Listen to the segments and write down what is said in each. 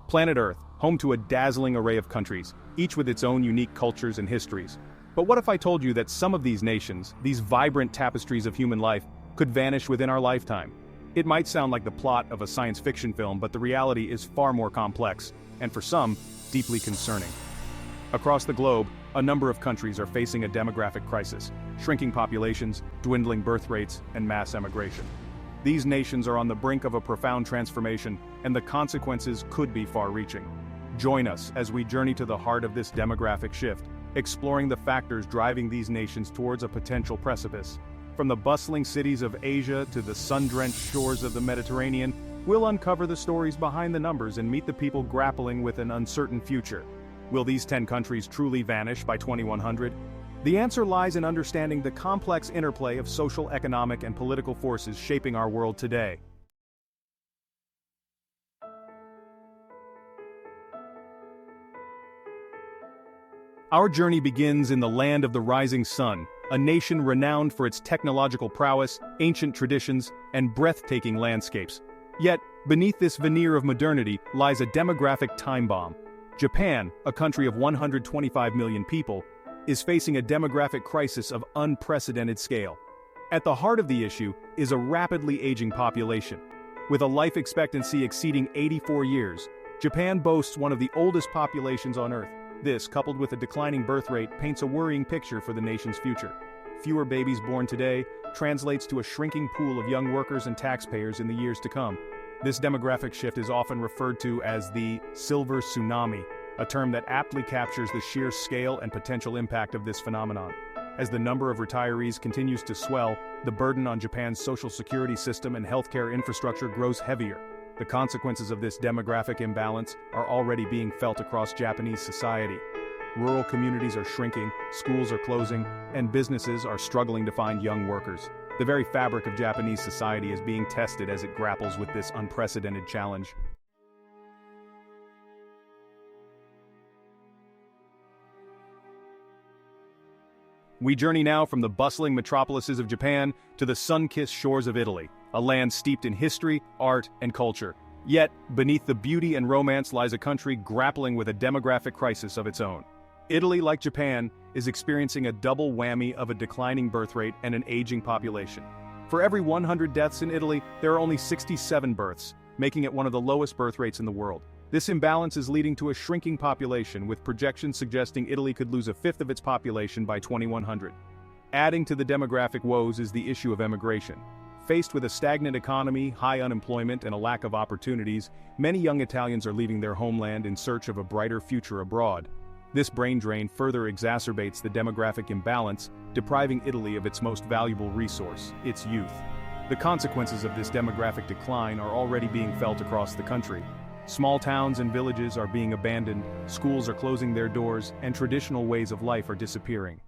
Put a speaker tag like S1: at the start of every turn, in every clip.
S1: Planet Earth, home to a dazzling array of countries, each with its own unique cultures and histories. But what if I told you that some of these nations, these vibrant tapestries of human life, could vanish within our lifetime? It might sound like the plot of a science fiction film, but the reality is far more complex, and for some, deeply concerning. Across the globe, a number of countries are facing a demographic crisis: shrinking populations, dwindling birth rates, and mass emigration. These nations are on the brink of a profound transformation, and the consequences could be far-reaching. Join us as we journey to the heart of this demographic shift, exploring the factors driving these nations towards a potential precipice. From the bustling cities of Asia to the sun-drenched shores of the Mediterranean, we'll uncover the stories behind the numbers and meet the people grappling with an uncertain future. Will these 10 countries truly vanish by 2100? The answer lies in understanding the complex interplay of social, economic, and political forces shaping our world today. Our journey begins in the land of the rising sun, a nation renowned for its technological prowess, ancient traditions, and breathtaking landscapes. Yet, beneath this veneer of modernity lies a demographic time bomb. Japan, a country of 125 million people, is facing a demographic crisis of unprecedented scale. At the heart of the issue is a rapidly aging population. With a life expectancy exceeding 84 years, Japan boasts one of the oldest populations on Earth. This, coupled with a declining birth rate, paints a worrying picture for the nation's future. Fewer babies born today translates to a shrinking pool of young workers and taxpayers in the years to come. This demographic shift is often referred to as the silver tsunami, a term that aptly captures the sheer scale and potential impact of this phenomenon. As the number of retirees continues to swell, the burden on Japan's social security system and healthcare infrastructure grows heavier. The consequences of this demographic imbalance are already being felt across Japanese society. Rural communities are shrinking, schools are closing, and businesses are struggling to find young workers. The very fabric of Japanese society is being tested as it grapples with this unprecedented challenge. We journey now from the bustling metropolises of Japan to the sun-kissed shores of Italy, a land steeped in history, art, and culture. Yet, beneath the beauty and romance lies a country grappling with a demographic crisis of its own. Italy, like Japan, is experiencing a double whammy of a declining birth rate and an aging population. For every 100 deaths in Italy, there are only 67 births, making it one of the lowest birth rates in the world. This imbalance is leading to a shrinking population, with projections suggesting Italy could lose a fifth of its population by 2100. Adding to the demographic woes is the issue of emigration. Faced with a stagnant economy, high unemployment, and a lack of opportunities, many young Italians are leaving their homeland in search of a brighter future abroad. This brain drain further exacerbates the demographic imbalance, depriving Italy of its most valuable resource, its youth. The consequences of this demographic decline are already being felt across the country. Small towns and villages are being abandoned, schools are closing their doors, and traditional ways of life are disappearing.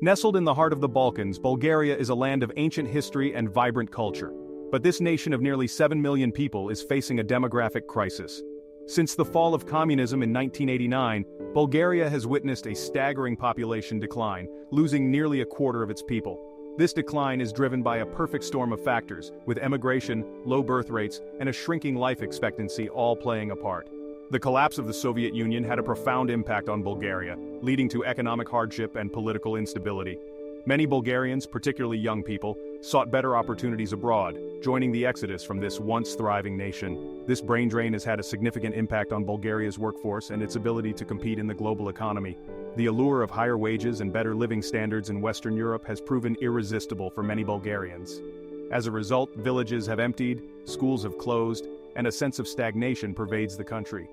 S1: Nestled in the heart of the Balkans, Bulgaria is a land of ancient history and vibrant culture. But this nation of nearly 7 million people is facing a demographic crisis. Since the fall of communism in 1989, Bulgaria has witnessed a staggering population decline, losing nearly a quarter of its people. This decline is driven by a perfect storm of factors, with emigration, low birth rates, and a shrinking life expectancy all playing a part. The collapse of the Soviet Union had a profound impact on Bulgaria, leading to economic hardship and political instability. Many Bulgarians, particularly young people, sought better opportunities abroad, joining the exodus from this once thriving nation. This brain drain has had a significant impact on Bulgaria's workforce and its ability to compete in the global economy. The allure of higher wages and better living standards in Western Europe has proven irresistible for many Bulgarians. As a result, villages have emptied, schools have closed, and a sense of stagnation pervades the country.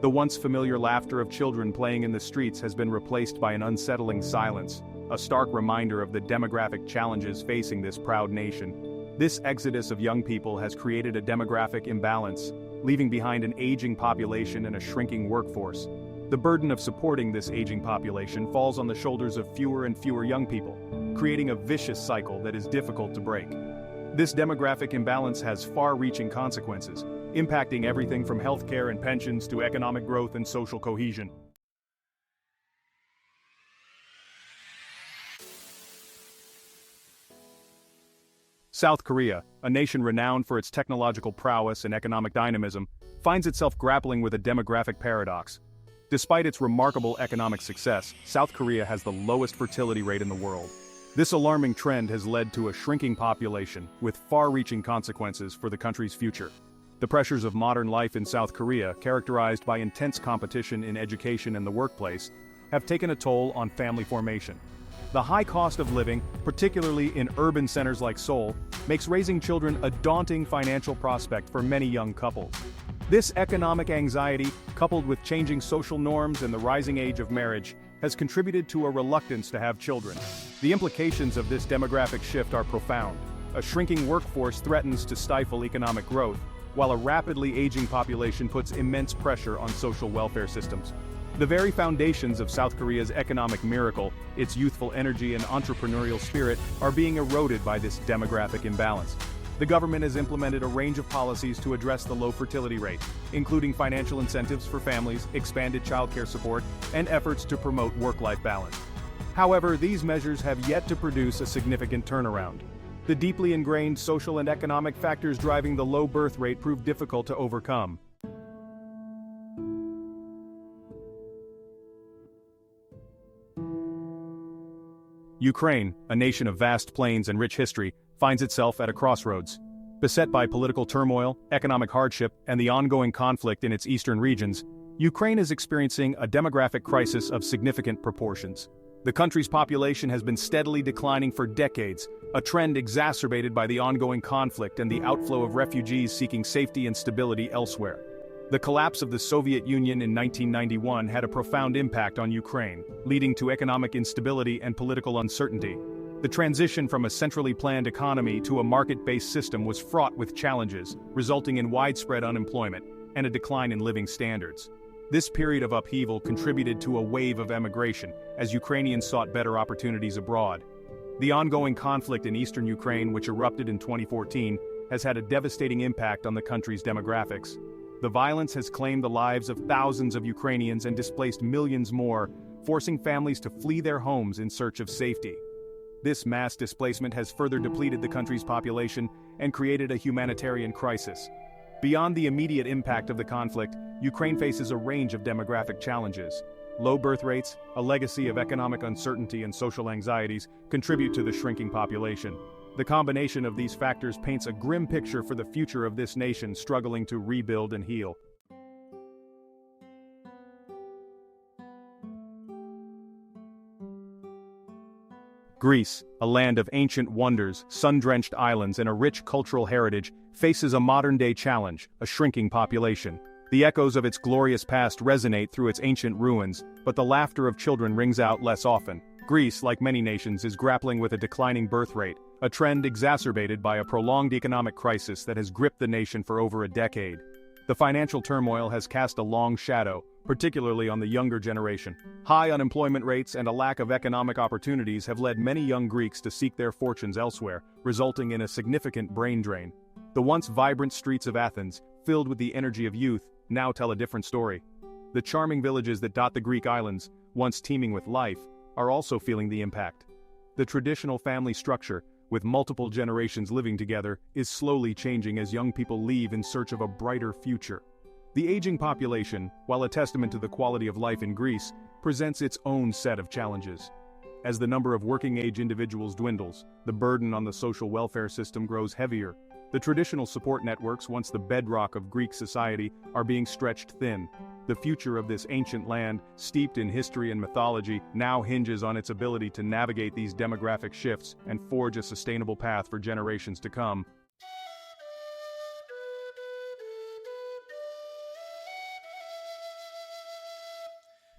S1: The once familiar laughter of children playing in the streets has been replaced by an unsettling silence, a stark reminder of the demographic challenges facing this proud nation. This exodus of young people has created a demographic imbalance, leaving behind an aging population and a shrinking workforce. The burden of supporting this aging population falls on the shoulders of fewer and fewer young people, creating a vicious cycle that is difficult to break. This demographic imbalance has far-reaching consequences, impacting everything from healthcare and pensions to economic growth and social cohesion. South Korea, a nation renowned for its technological prowess and economic dynamism, finds itself grappling with a demographic paradox. Despite its remarkable economic success, South Korea has the lowest fertility rate in the world. This alarming trend has led to a shrinking population, with far-reaching consequences for the country's future. The pressures of modern life in South Korea, characterized by intense competition in education and the workplace, have taken a toll on family formation. The high cost of living, particularly in urban centers like Seoul, makes raising children a daunting financial prospect for many young couples. This economic anxiety, coupled with changing social norms and the rising age of marriage, has contributed to a reluctance to have children. The implications of this demographic shift are profound. A shrinking workforce threatens to stifle economic growth, while a rapidly aging population puts immense pressure on social welfare systems. The very foundations of South Korea's economic miracle, its youthful energy and entrepreneurial spirit, are being eroded by this demographic imbalance. The government has implemented a range of policies to address the low fertility rate, including financial incentives for families, expanded childcare support, and efforts to promote work-life balance. However, these measures have yet to produce a significant turnaround. The deeply ingrained social and economic factors driving the low birth rate prove difficult to overcome. Ukraine, a nation of vast plains and rich history, finds itself at a crossroads. Beset by political turmoil, economic hardship, and the ongoing conflict in its eastern regions, Ukraine is experiencing a demographic crisis of significant proportions. The country's population has been steadily declining for decades, a trend exacerbated by the ongoing conflict and the outflow of refugees seeking safety and stability elsewhere. The collapse of the Soviet Union in 1991 had a profound impact on Ukraine, leading to economic instability and political uncertainty. The transition from a centrally planned economy to a market-based system was fraught with challenges, resulting in widespread unemployment and a decline in living standards. This period of upheaval contributed to a wave of emigration, as Ukrainians sought better opportunities abroad. The ongoing conflict in eastern Ukraine, which erupted in 2014, has had a devastating impact on the country's demographics. The violence has claimed the lives of thousands of Ukrainians and displaced millions more, forcing families to flee their homes in search of safety. This mass displacement has further depleted the country's population and created a humanitarian crisis. Beyond the immediate impact of the conflict, Ukraine faces a range of demographic challenges. Low birth rates, a legacy of economic uncertainty and social anxieties, contribute to the shrinking population. The combination of these factors paints a grim picture for the future of this nation struggling to rebuild and heal. Greece, a land of ancient wonders, sun-drenched islands, and a rich cultural heritage, faces a modern-day challenge: a shrinking population. The echoes of its glorious past resonate through its ancient ruins, but the laughter of children rings out less often. Greece, like many nations, is grappling with a declining birth rate, a trend exacerbated by a prolonged economic crisis that has gripped the nation for over a decade. The financial turmoil has cast a long shadow, particularly on the younger generation. High unemployment rates and a lack of economic opportunities have led many young Greeks to seek their fortunes elsewhere, resulting in a significant brain drain. The once vibrant streets of Athens, filled with the energy of youth, now tell a different story. The charming villages that dot the Greek islands, once teeming with life, are also feeling the impact. The traditional family structure, with multiple generations living together, is slowly changing as young people leave in search of a brighter future. The aging population, while a testament to the quality of life in Greece, presents its own set of challenges. As the number of working-age individuals dwindles, the burden on the social welfare system grows heavier. The traditional support networks, once the bedrock of Greek society, are being stretched thin. The future of this ancient land, steeped in history and mythology, now hinges on its ability to navigate these demographic shifts and forge a sustainable path for generations to come.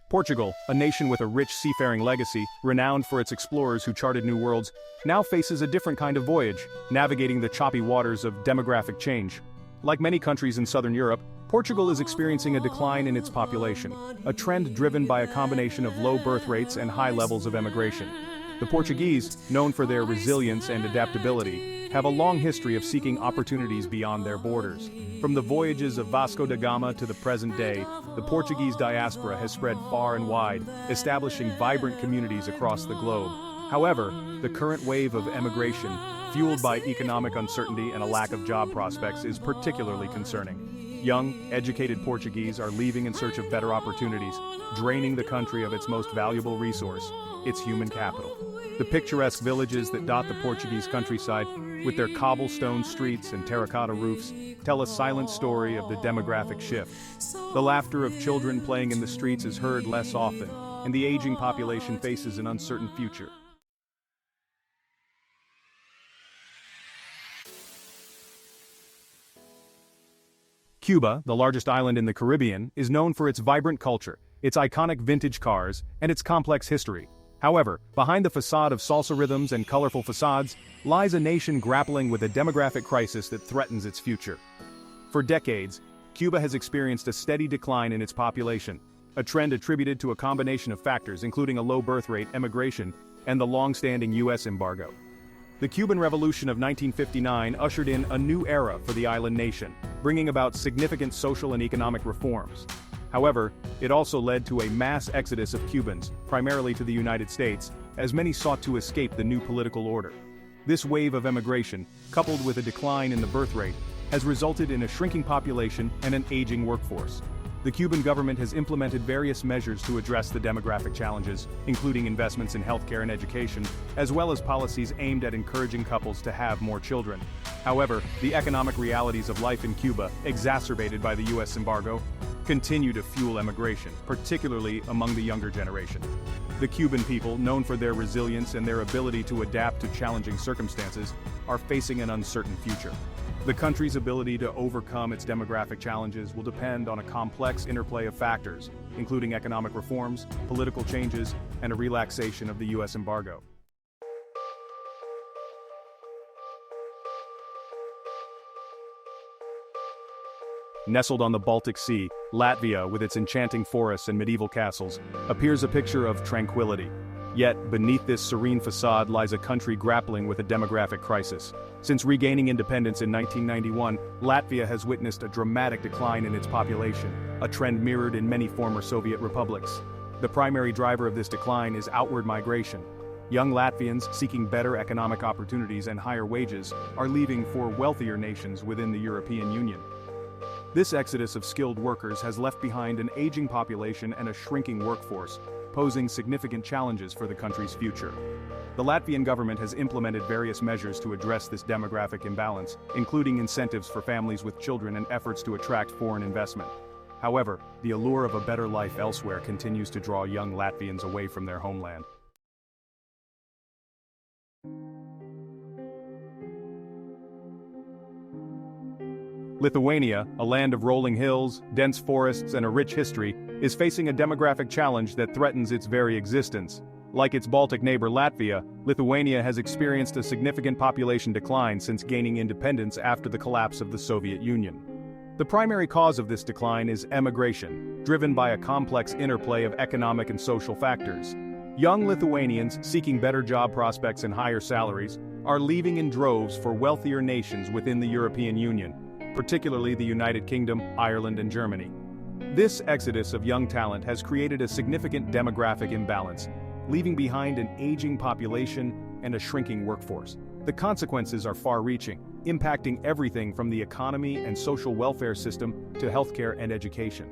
S1: Portugal, a nation with a rich seafaring legacy, renowned for its explorers who charted new worlds, now faces a different kind of voyage, navigating the choppy waters of demographic change. Like many countries in southern Europe, Portugal is experiencing a decline in its population, a trend driven by a combination of low birth rates and high levels of emigration. The Portuguese, known for their resilience and adaptability, have a long history of seeking opportunities beyond their borders. From the voyages of Vasco da Gama to the present day, the Portuguese diaspora has spread far and wide, establishing vibrant communities across the globe. However, the current wave of emigration, fueled by economic uncertainty and a lack of job prospects, is particularly concerning. Young, educated Portuguese are leaving in search of better opportunities, draining the country of its most valuable resource, its human capital. The picturesque villages that dot the Portuguese countryside, with their cobblestone streets and terracotta roofs, tell a silent story of the demographic shift. The laughter of children playing in the streets is heard less often, and the aging population faces an uncertain future. Cuba, the largest island in the Caribbean, is known for its vibrant culture, its iconic vintage cars, and its complex history. However, behind the facade of salsa rhythms and colorful facades, lies a nation grappling with a demographic crisis that threatens its future. For decades, Cuba has experienced a steady decline in its population, a trend attributed to a combination of factors including a low birth rate, emigration, and the long-standing U.S. embargo. The Cuban Revolution of 1959 ushered in a new era for the island nation, bringing about significant social and economic reforms. However, it also led to a mass exodus of Cubans, primarily to the United States, as many sought to escape the new political order. This wave of emigration, coupled with a decline in the birth rate, has resulted in a shrinking population and an aging workforce. The Cuban government has implemented various measures to address the demographic challenges, including investments in healthcare and education, as well as policies aimed at encouraging couples to have more children. However, the economic realities of life in Cuba, exacerbated by the U.S. embargo, continue to fuel emigration, particularly among the younger generation. The Cuban people, known for their resilience and their ability to adapt to challenging circumstances, are facing an uncertain future. The country's ability to overcome its demographic challenges will depend on a complex interplay of factors, including economic reforms, political changes, and a relaxation of the U.S. embargo. Nestled on the Baltic Sea, Latvia, with its enchanting forests and medieval castles, appears a picture of tranquility. Yet, beneath this serene facade lies a country grappling with a demographic crisis. Since regaining independence in 1991, Latvia has witnessed a dramatic decline in its population, a trend mirrored in many former Soviet republics. The primary driver of this decline is outward migration. Young Latvians, seeking better economic opportunities and higher wages, are leaving for wealthier nations within the European Union. This exodus of skilled workers has left behind an aging population and a shrinking workforce, posing significant challenges for the country's future. The Latvian government has implemented various measures to address this demographic imbalance, including incentives for families with children and efforts to attract foreign investment. However, the allure of a better life elsewhere continues to draw young Latvians away from their homeland. Lithuania, a land of rolling hills, dense forests, and a rich history, is facing a demographic challenge that threatens its very existence. Like its Baltic neighbor Latvia, Lithuania has experienced a significant population decline since gaining independence after the collapse of the Soviet Union. The primary cause of this decline is emigration, driven by a complex interplay of economic and social factors. Young Lithuanians, seeking better job prospects and higher salaries, are leaving in droves for wealthier nations within the European Union, particularly the United Kingdom, Ireland, and Germany. This exodus of young talent has created a significant demographic imbalance, leaving behind an aging population and a shrinking workforce. The consequences are far-reaching, impacting everything from the economy and social welfare system to healthcare and education.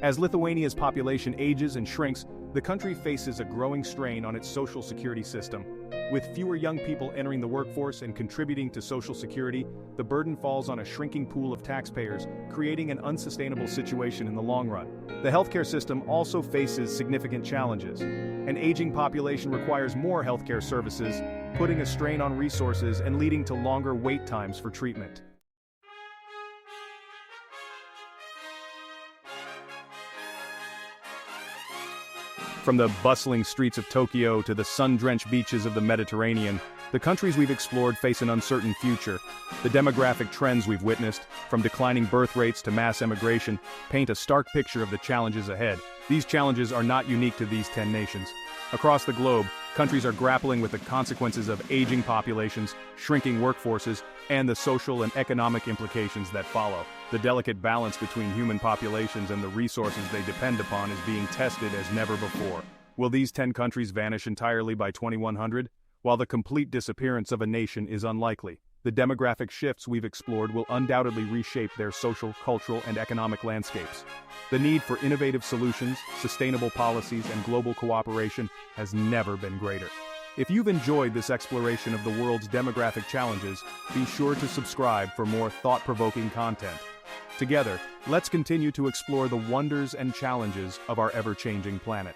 S1: As Lithuania's population ages and shrinks, the country faces a growing strain on its social security system. With fewer young people entering the workforce and contributing to social security, the burden falls on a shrinking pool of taxpayers, creating an unsustainable situation in the long run. The healthcare system also faces significant challenges. An aging population requires more healthcare services, putting a strain on resources and leading to longer wait times for treatment. From the bustling streets of Tokyo to the sun-drenched beaches of the Mediterranean, the countries we've explored face an uncertain future. The demographic trends we've witnessed, from declining birth rates to mass emigration, paint a stark picture of the challenges ahead. These challenges are not unique to these 10 nations. Across the globe, countries are grappling with the consequences of aging populations, shrinking workforces, and the social and economic implications that follow. The delicate balance between human populations and the resources they depend upon is being tested as never before. Will these 10 countries vanish entirely by 2100? While the complete disappearance of a nation is unlikely, the demographic shifts we've explored will undoubtedly reshape their social, cultural, and economic landscapes. The need for innovative solutions, sustainable policies, and global cooperation has never been greater. If you've enjoyed this exploration of the world's demographic challenges, be sure to subscribe for more thought-provoking content. Together, let's continue to explore the wonders and challenges of our ever-changing planet.